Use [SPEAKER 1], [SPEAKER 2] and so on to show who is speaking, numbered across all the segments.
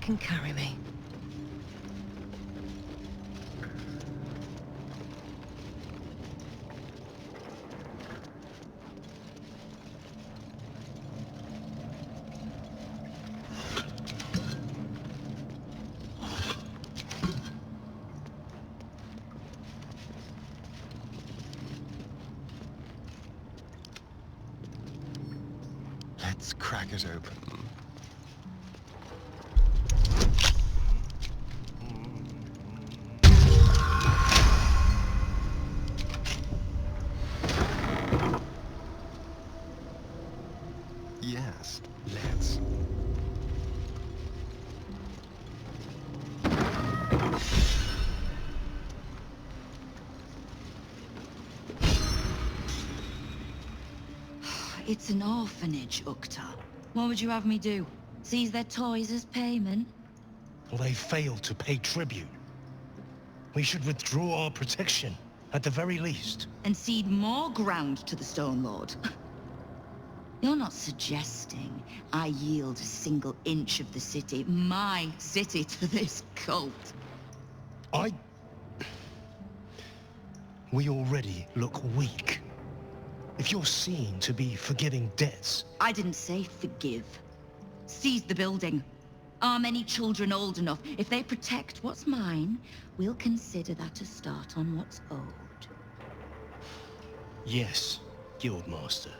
[SPEAKER 1] can carry me.
[SPEAKER 2] Let's crack it open. Yes, let's.
[SPEAKER 1] It's an orphanage, Ukta. What would you have me do? Seize their toys as payment?
[SPEAKER 3] Well, they failed to pay tribute. We should withdraw our protection, at the very least.
[SPEAKER 1] And cede more ground to the Stone Lord? You're not suggesting I yield a single inch of the city, my city, to this cult?
[SPEAKER 3] We already look weak. If you're seen to be forgiving debts...
[SPEAKER 1] I didn't say forgive. Seize the building. Arm any children old enough. If they protect what's mine, we'll consider that a start on what's owed.
[SPEAKER 3] Yes, Guildmaster.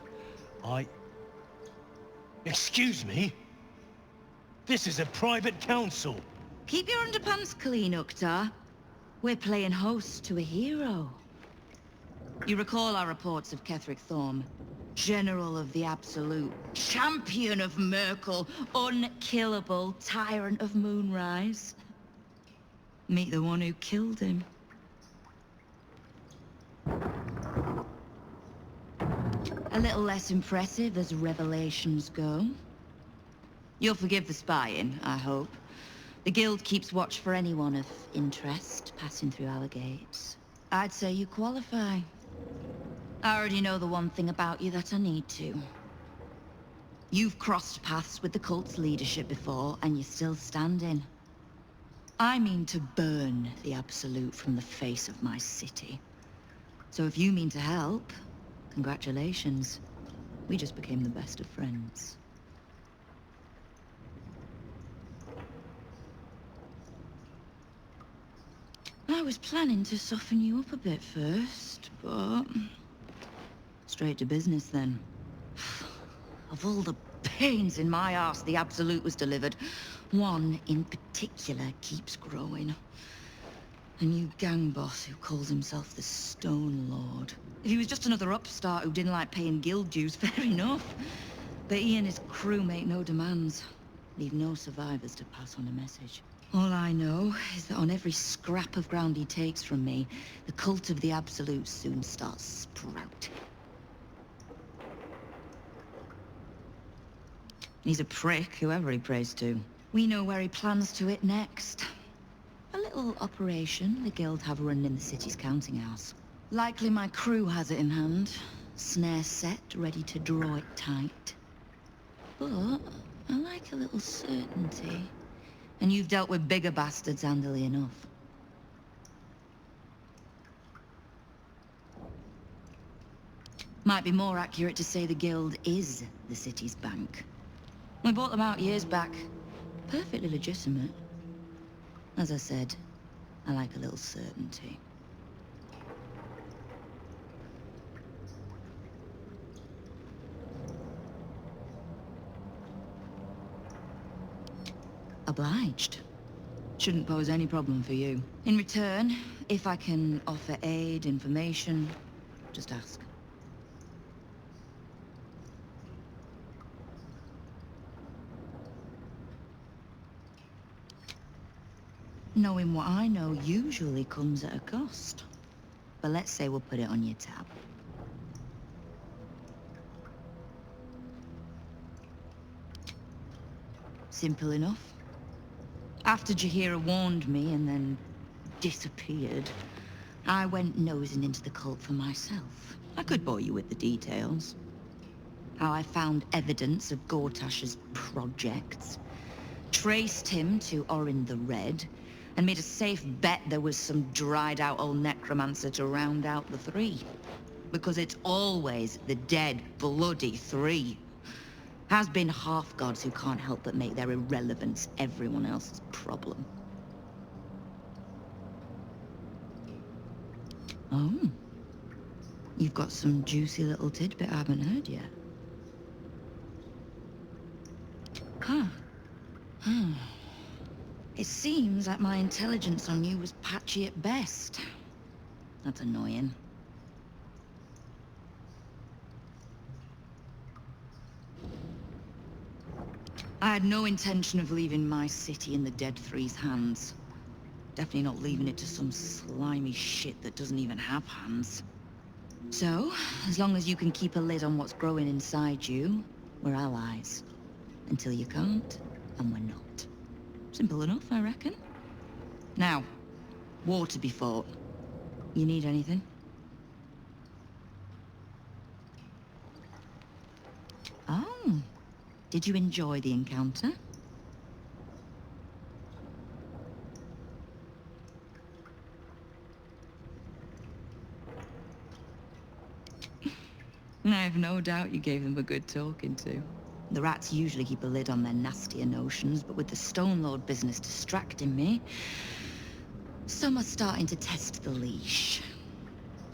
[SPEAKER 3] Excuse me? This is a private council.
[SPEAKER 1] Keep your underpants clean, Uktar. We're playing host to a hero. You recall our reports of Ketheric Thorm, General of the Absolute, Champion of Merkel, unkillable Tyrant of Moonrise. Meet the one who killed him. A little less impressive as revelations go. You'll forgive the spying, I hope. The Guild keeps watch for anyone of interest passing through our gates. I'd say you qualify. I already know the one thing about you that I need to. You've crossed paths with the cult's leadership before, and you're still standing. I mean to burn the Absolute from the face of my city. So if you mean to help, congratulations. We just became the best of friends. I was planning to soften you up a bit first, but... straight to business then. Of all the pains in my arse the Absolute was delivered, one in particular keeps growing. A new gang boss who calls himself the Stone Lord. If he was just another upstart who didn't like paying guild dues, fair enough. But he and his crew make no demands. Leave no survivors to pass on a message. All I know is that on every scrap of ground he takes from me, the cult of the Absolute soon starts sprouting. He's a prick, whoever he prays to. We know where he plans to hit next. A little operation the Guild have run in the city's counting house. Likely my crew has it in hand. Snare set, ready to draw it tight. But I like a little certainty. And you've dealt with bigger bastards handily enough. Might be more accurate to say the Guild is the city's bank. We bought them out years back. Perfectly legitimate. As I said, I like a little certainty. Obliged. Shouldn't pose any problem for you. In return, if I can offer aid, information, just ask. Knowing what I know usually comes at a cost. But let's say we'll put it on your tab. Simple enough. After Jaheira warned me and then disappeared, I went nosing into the cult for myself. I could bore you with the details. How I found evidence of Gortash's projects. traced him to Orin the Red, and made a safe bet there was some dried-out old necromancer to round out the three. Because it's always the dead, bloody three. Has been half-gods who can't help but make their irrelevance everyone else's problem. Oh. You've got some juicy little tidbit I haven't heard yet. Huh. It seems like my intelligence on you was patchy at best. That's annoying. I had no intention of leaving my city in the Dead Three's hands. Definitely not leaving it to some slimy shit that doesn't even have hands. So, as long as you can keep a lid on what's growing inside you, we're allies. Until you can't, and we're not. Simple enough, I reckon. Now, war to be fought. You need anything? Oh. Did you enjoy the encounter? I have no doubt you gave them a good talking to. The rats usually keep a lid on their nastier notions, but with the Stone Lord business distracting me, some are starting to test the leash.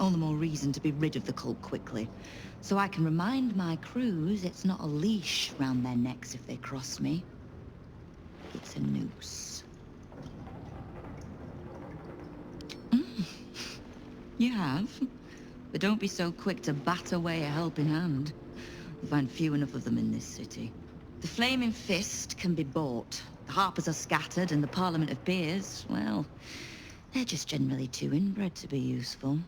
[SPEAKER 1] All the more reason to be rid of the cult quickly, so I can remind my crews it's not a leash round their necks if they cross me. It's a noose. You have? But don't be so quick to bat away a helping hand. You find few enough of them in this city. The Flaming Fist can be bought. The Harpers are scattered, and the Parliament of Peers, well, they're just generally too inbred to be useful.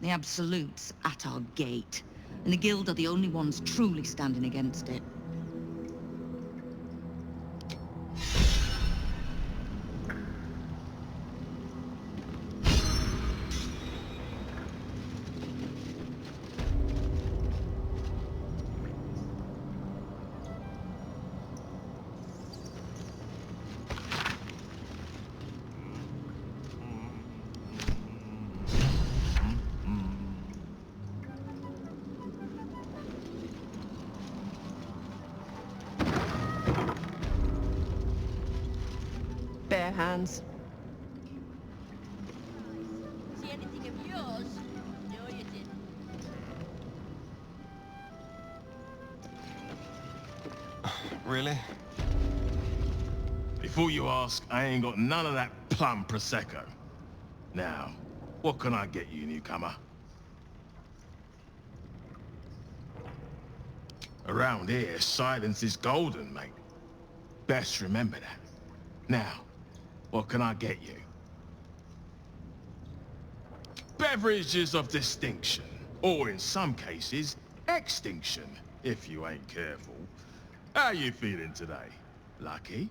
[SPEAKER 1] The Absolute's at our gate, and the Guild are the only ones truly standing against it.
[SPEAKER 4] Bare hands.
[SPEAKER 5] See anything of yours? No, you didn't.
[SPEAKER 2] Really?
[SPEAKER 6] Before you ask, I ain't got none of that plum Prosecco. Now, what can I get you, newcomer? Around here, silence is golden, mate. Best remember that. Now, what can I get you? Beverages of distinction, or in some cases, extinction, if you ain't careful. How you feeling today? Lucky?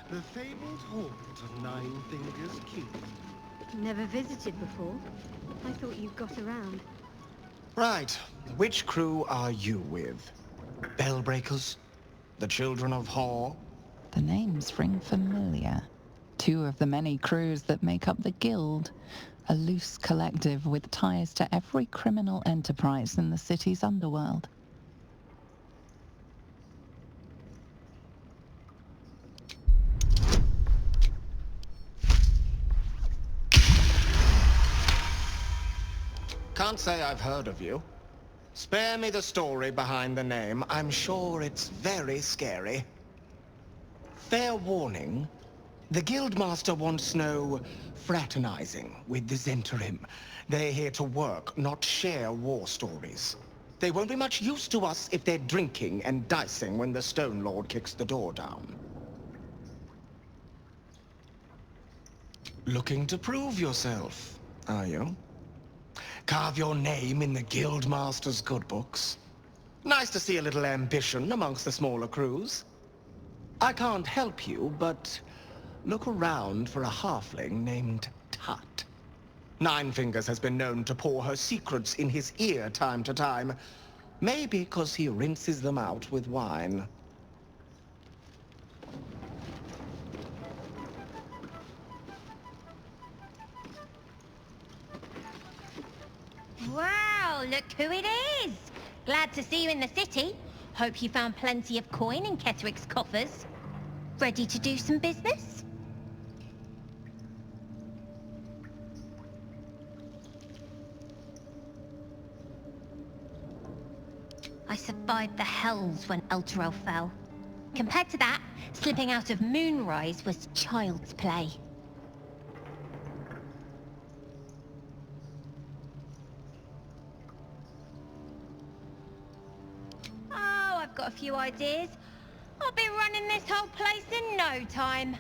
[SPEAKER 3] The fabled haunt of Nine Fingers Keep.
[SPEAKER 7] Never visited before. I thought you got around.
[SPEAKER 8] Right. Which crew are you with? Bellbreakers? The Children of Hor?
[SPEAKER 9] The names ring familiar. Two of the many crews that make up the Guild. A loose collective with ties to every criminal enterprise in the city's underworld.
[SPEAKER 8] Can't say I've heard of you. Spare me the story behind the name. I'm sure it's very scary. Fair warning, the Guildmaster wants no fraternizing with the Zentarim. They're here to work, not share war stories. They won't be much use to us if they're drinking and dicing when the Stone Lord kicks the door down. Looking to prove yourself, are you? Carve your name in the Guildmaster's good books. Nice to see a little ambition amongst the smaller crews. I can't help you, but look around for a halfling named Tut. Nine Fingers has been known to pour her secrets in his ear time to time. Maybe because he rinses them out with wine.
[SPEAKER 5] Wow, look who it is! Glad to see you in the city. Hope you found plenty of coin in Ketherick's coffers. Ready to do some business? I survived the Hells when Elturel fell. Compared to that, slipping out of Moonrise was child's play. Oh, I've got a few ideas. I'll be running this whole place in no time.